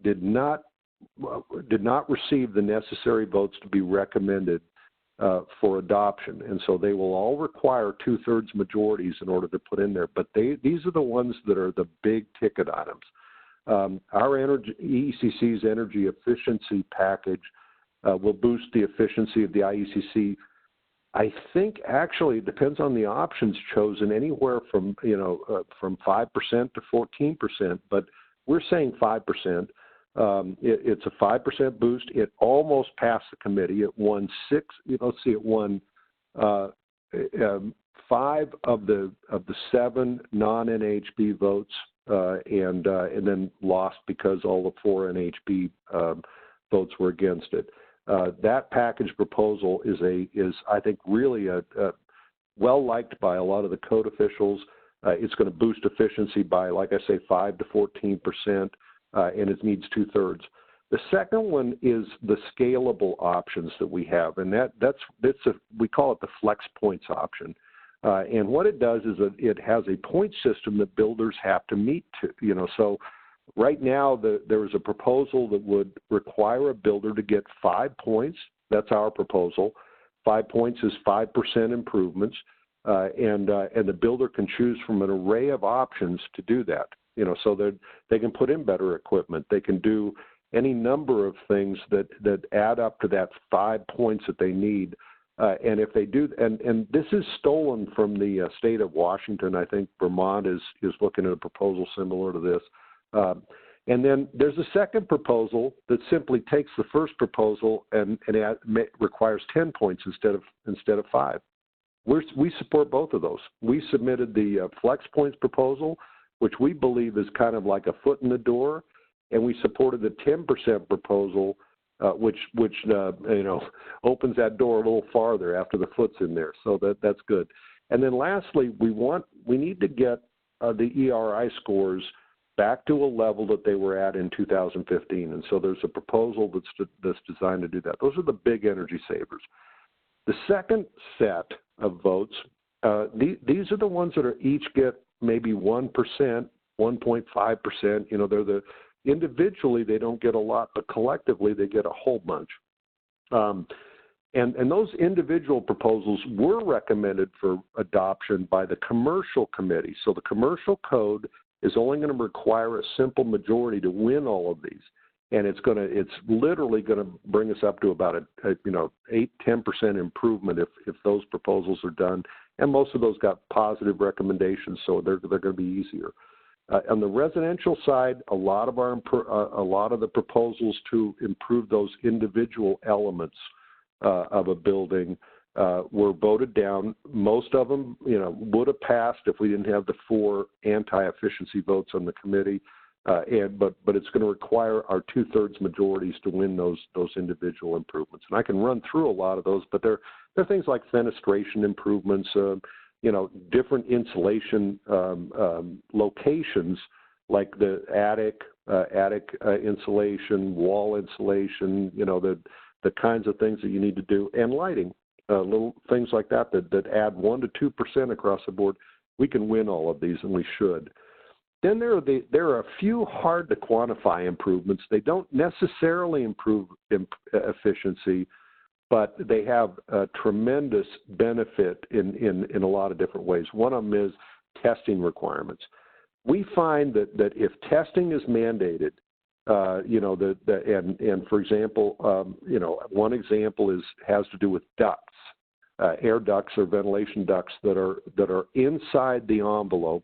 did not receive the necessary votes to be recommended for adoption, and so they will all require 2/3 majorities in order to put in there. But these are the ones that are the big ticket items. Our EECC's energy efficiency package will boost the efficiency of the IECC. I think actually it depends on the options chosen, anywhere from 5% to 14%, but we're saying 5%. It's a 5% boost. It almost passed the committee. It won 5 of the 7 non-NHB votes, and then lost because all the 4 NHB votes were against it. That package proposal is I think really well liked by a lot of the code officials. It's going to boost efficiency by, like I say, 5 to 14%. And it needs 2/3. The second one is the scalable options that we have, and we call it the flex points option. And what it does is that it has a point system that builders have to meet to, so right now there is a proposal that would require a builder to get 5 points. That's our proposal. 5 points is 5% improvements, and the builder can choose from an array of options to do that, so that they can put in better equipment. They can do any number of things that add up to that 5 points that they need. And if they do, and this is stolen from the state of Washington. I think Vermont is looking at a proposal similar to this. And then there's a second proposal that simply takes the first proposal and requires 10 points instead of 5. We support both of those. We submitted the flex points proposal, which we believe is kind of like a foot in the door, and we supported the 10% proposal, which opens that door a little farther after the foot's in there. So that's good. And then lastly, we need to get the ERI scores back to a level that they were at in 2015. And so there's a proposal that's designed to do that. Those are the big energy savers. The second set of votes, these are the ones that each get maybe 1%, 1.5%. They're individually they don't get a lot, but collectively they get a whole bunch. And those individual proposals were recommended for adoption by the commercial committee. So the commercial code is only going to require a simple majority to win all of these. And it's literally going to bring us up to about a 8-10% improvement if those proposals are done. And most of those got positive recommendations, so they're going to be easier. On the residential side, a lot of the proposals to improve those individual elements of a building were voted down. Most of them, would have passed if we didn't have the 4 anti-efficiency votes on the committee. But it's going to require our 2/3 majorities to win those individual improvements. And I can run through a lot of those, but they're things like fenestration improvements, different insulation locations, like the attic insulation, wall insulation, the kinds of things that you need to do, and lighting, little things like that add 1 to 2% across the board. We can win all of these, and we should. Then there are a few hard to quantify improvements. They don't necessarily improve efficiency, but they have a tremendous benefit in a lot of different ways. One of them is testing requirements. We find that if testing is mandated, and for example, one example has to do with ducts, air ducts or ventilation ducts that are inside the envelope.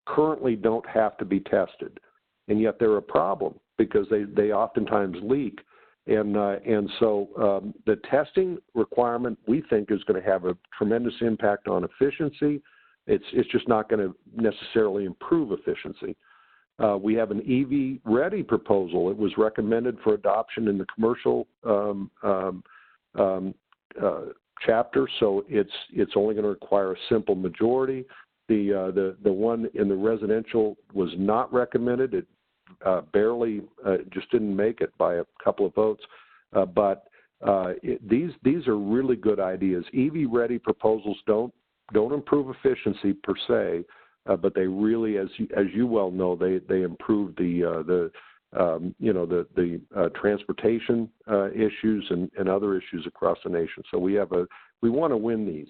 Currently don't have to be tested, and yet they're a problem because they oftentimes leak. And so the testing requirement, we think, is going to have a tremendous impact on efficiency. It's just not going to necessarily improve efficiency. We have an EV-ready proposal. It was recommended for adoption in the commercial chapter, so it's only going to require a simple majority. The one in the residential was not recommended. It barely just didn't make it by a couple of votes. But these are really good ideas. EV-ready proposals don't improve efficiency per se, but they really, as you well know, they improve the transportation issues and other issues across the nation. So we want to win these.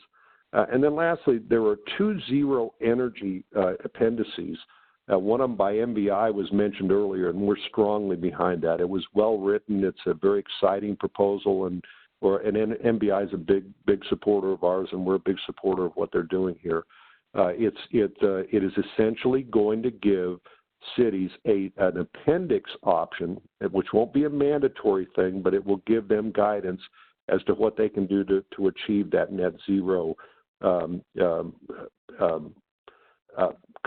And then lastly, there are 2 zero energy appendices. One of them by MBI was mentioned earlier, and we're strongly behind that. It was well written. It's a very exciting proposal, and MBI is a big supporter of ours, and we're a big supporter of what they're doing here. It is essentially going to give cities an appendix option, which won't be a mandatory thing, but it will give them guidance as to what they can do to achieve that net zero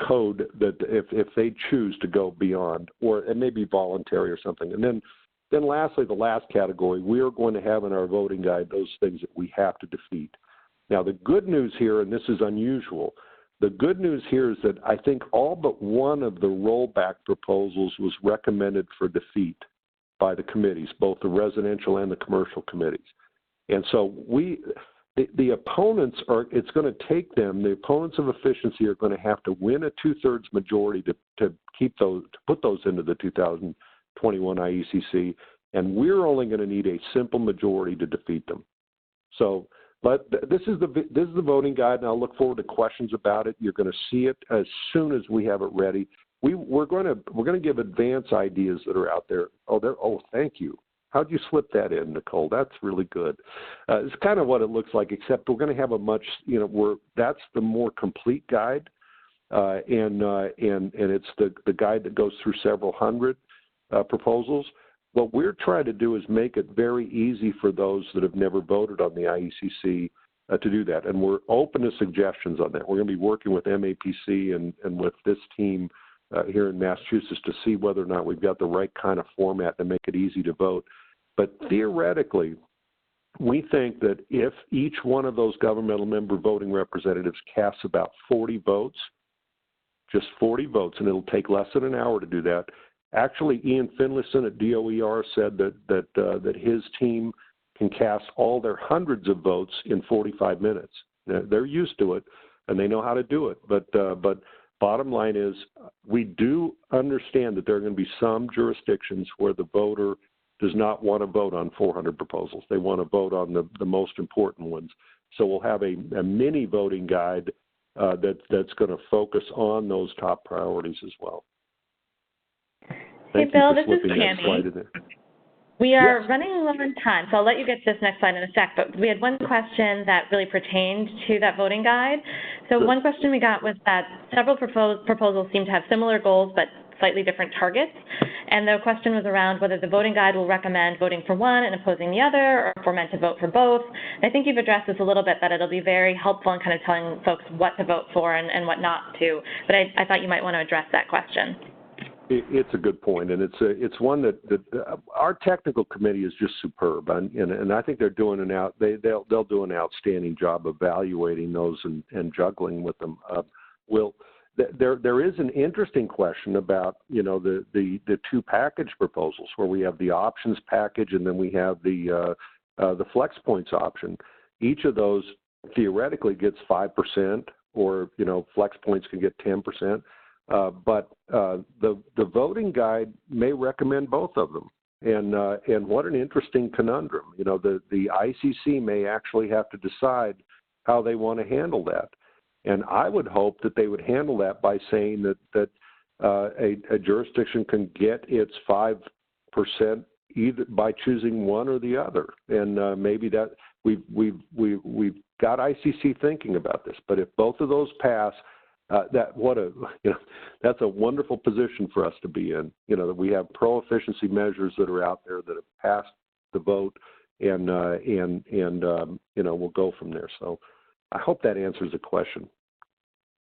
code, that if they choose to go beyond, or it may be voluntary or something. And then lastly, the last category, we are going to have in our voting guide those things that we have to defeat. Now, the good news here, and this is unusual, the good news here is that I think all but one of the rollback proposals was recommended for defeat by the committees, both the residential and the commercial committees. And so the opponents it's going to take them, the opponents of efficiency are going to have to win a 2/3 majority to put those into the 2021 IECC, and we're only going to need a simple majority to defeat them. So, but this is the voting guide, and I'll look forward to questions about it. You're going to see it as soon as we have it ready. We're going to give advance ideas that are out there. Oh, thank you. How'd you slip that in, Nicole? That's really good. It's kind of what it looks like, except we're going to have a much, that's the more complete guide, and it's the guide that goes through several hundred proposals. What we're trying to do is make it very easy for those that have never voted on the IECC to do that, and we're open to suggestions on that. We're going to be working with MAPC and with this team here in Massachusetts to see whether or not we've got the right kind of format to make it easy to vote. But theoretically, we think that if each one of those governmental member voting representatives casts about 40 votes, just 40 votes, and it'll take less than an hour to do that. Actually, Ian Finlayson at DOER said that his team can cast all their hundreds of votes in 45 minutes. They're used to it, and they know how to do it. But bottom line is, we do understand that there are going to be some jurisdictions where the voter does not want to vote on 400 proposals. They want to vote on the most important ones. So we'll have a mini voting guide that's going to focus on those top priorities as well. Hey, Bill, this is Tammy. We are running low on time, so I'll let you get to this next slide in a sec, but we had one question that really pertained to that voting guide. So one question we got was that several proposals seem to have similar goals but slightly different targets, and the question was around whether the voting guide will recommend voting for one and opposing the other, or if we're meant to vote for both. And I think you've addressed this a little bit, that it'll be very helpful in kind of telling folks what to vote for and what not to, but I thought you might want to address that question. It's a good point, and it's one that our technical committee is just superb, and I think they're doing they'll do an outstanding job evaluating those and juggling with them. There is an interesting question about the two package proposals, where we have the options package and then we have the flex points option. Each of those theoretically gets 5%, or flex points can get 10%. But the voting guide may recommend both of them, and what an interesting conundrum. The ICC may actually have to decide how they want to handle that, and I would hope that they would handle that by saying that a jurisdiction can get its 5% either by choosing one or the other, and maybe that we've got ICC thinking about this. But if both of those pass, that's a wonderful position for us to be in. That we have pro-efficiency measures that are out there that have passed the vote, and we'll go from there. So I hope that answers the question.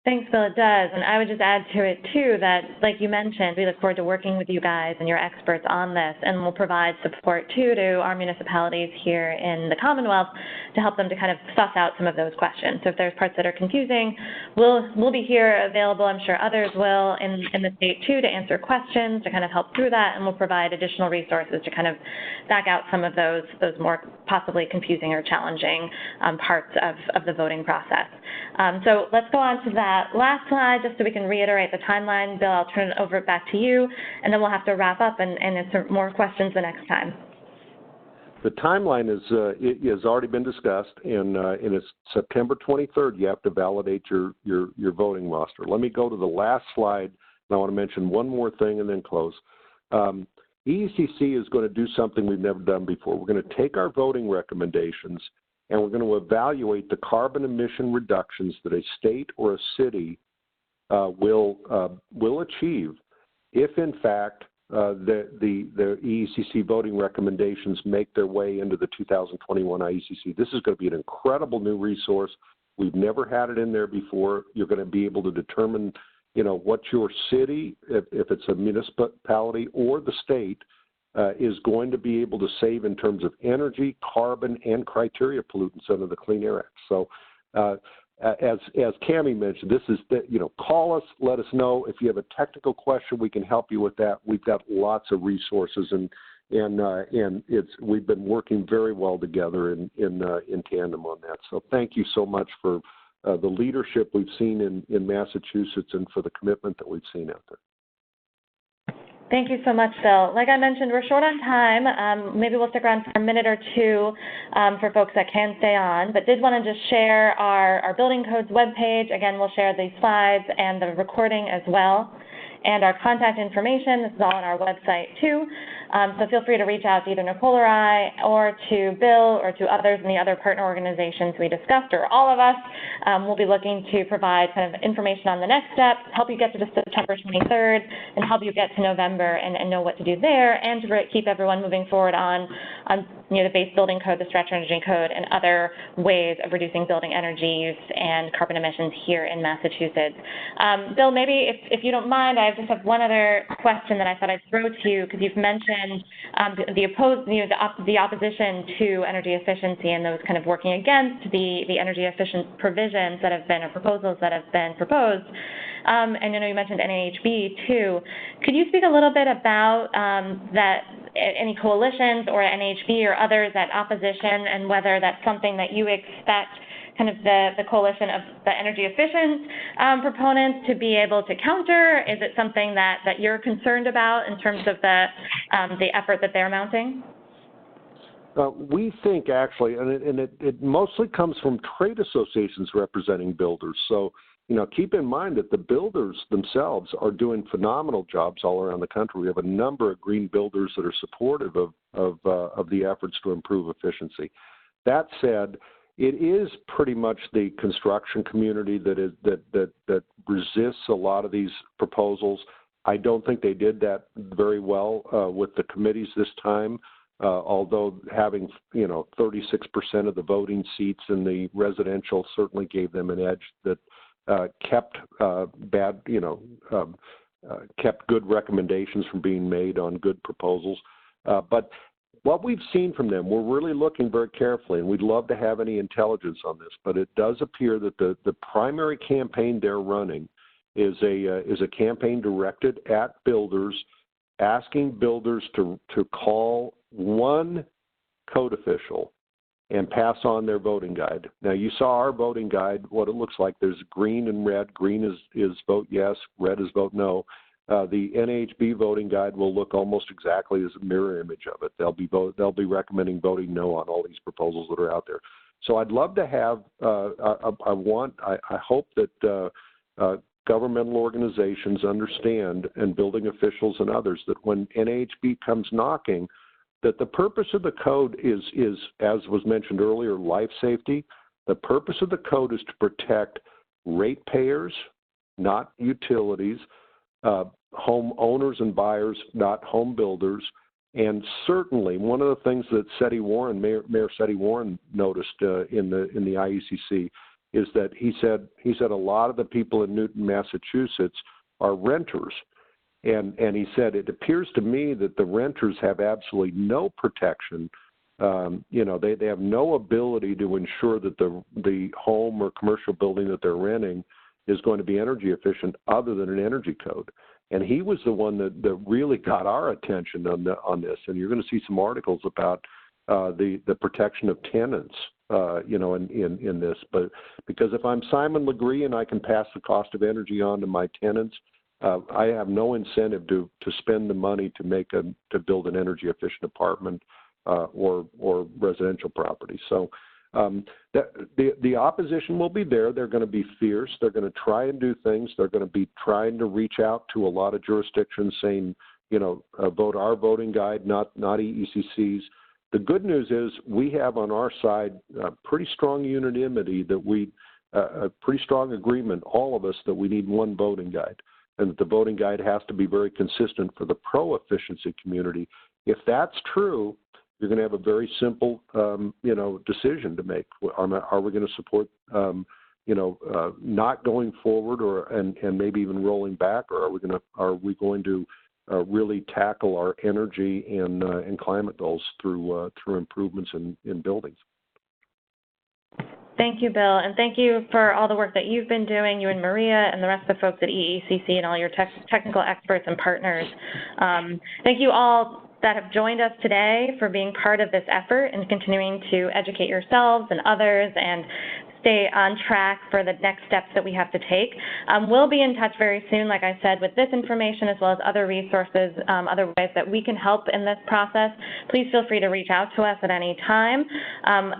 Thanks, Bill. It does. And I would just add to it, too, that, like you mentioned, we look forward to working with you guys and your experts on this, and we'll provide support, too, to our municipalities here in the Commonwealth to help them to kind of suss out some of those questions. So if there's parts that are confusing, we'll be here available. I'm sure others will in the state, too, to answer questions, to kind of help through that, and we'll provide additional resources to kind of back out some of those more possibly confusing or challenging parts of the voting process. So let's go on to that last slide, just so we can reiterate the timeline. Bill, I'll turn it over back to you, and then we'll have to wrap up and answer more questions the next time. The timeline has already been discussed, and it's September 23rd. You have to validate your voting roster. Let me go to the last slide, and I want to mention one more thing and then close. IECC is going to do something we've never done before. We're going to take our voting recommendations, and we're going to evaluate the carbon emission reductions that a state or a city will achieve if, in fact, the IECC voting recommendations make their way into the 2021 IECC. This is going to be an incredible new resource. We've never had it in there before. You're going to be able to determine, what your city, if it's a municipality or the state, is going to be able to save in terms of energy, carbon, and criteria pollutants under the Clean Air Act. So as Cammie mentioned, this is, call us, let us know. If you have a technical question, we can help you with that. We've got lots of resources, and and we've been working very well together in tandem on that. So thank you so much for the leadership we've seen in Massachusetts and for the commitment that we've seen out there. Thank you so much, Bill. Like I mentioned, we're short on time. Maybe we'll stick around for a minute or two for folks that can stay on, but did want to just share our building codes webpage. Again, we'll share these slides and the recording as well, and our contact information. This is all on our website too. So feel free to reach out to either Nicole or I, or to Bill, or to others in the other partner organizations we discussed, or all of us. We'll be looking to provide kind of information on the next steps, help you get to the September 23rd, and help you get to November and know what to do there, and to keep everyone moving forward on the base building code, the stretch energy code, and other ways of reducing building energy use and carbon emissions here in Massachusetts. Bill, maybe if you don't mind, I just have one other question that I thought I'd throw to you, because you've mentioned the opposition to energy efficiency and those kind of working against the energy efficient provisions that have been, or proposals that have been proposed. And I know you mentioned NAHB too. Could you speak a little bit about that, any coalitions or NAHB or others, that opposition, and whether that's something that you expect kind of the coalition of the energy efficient proponents to be able to counter? Is it something that you're concerned about in terms of the effort that they're mounting? We think actually, and it mostly comes from trade associations representing builders. So, keep in mind that the builders themselves are doing phenomenal jobs all around the country. We have a number of green builders that are supportive of the efforts to improve efficiency. That said, it is pretty much the construction community that resists a lot of these proposals. I don't think they did that very well with the committees this time, although having 36% of the voting seats in the residential certainly gave them an edge that kept kept good recommendations from being made on good proposals. But what we've seen from them, we're really looking very carefully, and we'd love to have any intelligence on this, but it does appear that the primary campaign they're running is a campaign directed at builders, asking builders to call one code official and pass on their voting guide. Now, you saw our voting guide, what it looks like. There's green and red. Green is vote yes, red is vote no. The NAHB voting guide will look almost exactly as a mirror image of it. They'll be recommending voting no on all these proposals that are out there. So I'd love to have. I hope that governmental organizations understand, and building officials and others, that when NAHB comes knocking, that the purpose of the code is, as was mentioned earlier, life safety. The purpose of the code is to protect ratepayers, not utilities, home owners and buyers, not home builders. And certainly, one of the things that Mayor Seti Warren noticed in the IECC is that he said a lot of the people in Newton, Massachusetts are renters. And he said, it appears to me that the renters have absolutely no protection. They have no ability to ensure that the home or commercial building that they're renting is going to be energy efficient other than an energy code. And he was the one that really got our attention on this. And you're going to see some articles about the protection of tenants, in this. But because if I'm Simon Legree and I can pass the cost of energy on to my tenants, I have no incentive to spend the money to build an energy efficient apartment or residential property. So the opposition will be there. They're going to be fierce. They're going to try and do things. They're going to be trying to reach out to a lot of jurisdictions saying, vote our voting guide, not EECC's. The good news is we have on our side pretty strong unanimity a pretty strong agreement, all of us, that we need one voting guide, and that the voting guide has to be very consistent for the pro-efficiency community. If that's true, you're going to have a very simple, decision to make. Are we going to support, not going forward, and maybe even rolling back, or are we going to really tackle our energy and climate goals through improvements in buildings? Thank you, Bill, and thank you for all the work that you've been doing, you and Maria and the rest of the folks at EECC and all your technical experts and partners. Thank you all that have joined us today for being part of this effort and continuing to educate yourselves and others and stay on track for the next steps that we have to take. We'll be in touch very soon, like I said, with this information as well as other resources, other ways that we can help in this process. Please feel free to reach out to us at any time.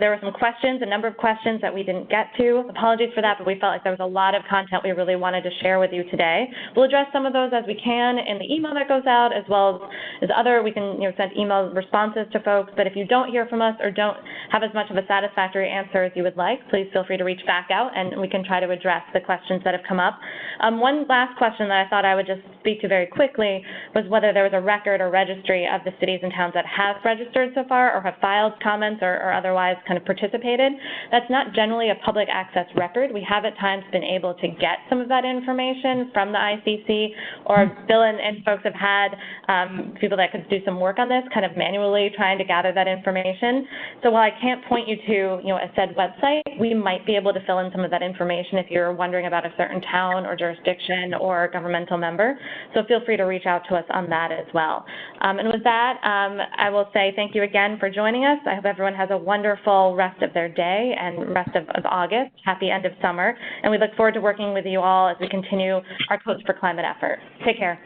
There were some questions, a number of questions that we didn't get to. Apologies for that, but we felt like there was a lot of content we really wanted to share with you today. We'll address some of those as we can in the email that goes out, as well as other, we can send email responses to folks. But if you don't hear from us or don't have as much of a satisfactory answer as you would like, please feel free to reach back out and we can try to address the questions that have come up. One last question that I thought I would just speak to very quickly was whether there was a record or registry of the cities and towns that have registered so far or have filed comments or otherwise kind of participated. That's not generally a public access record. We have at times been able to get some of that information from the ICC, or Bill and folks have had people that could do some work on this, kind of manually trying to gather that information. So while I can't point you to a said website, we might be able to fill in some of that information if you're wondering about a certain town or jurisdiction or governmental member. So feel free to reach out to us on that as well. And with that, I will say thank you again for joining us. I hope everyone has a wonderful rest of their day and rest of August. Happy end of summer. And we look forward to working with you all as we continue our Coats for Climate effort. Take care.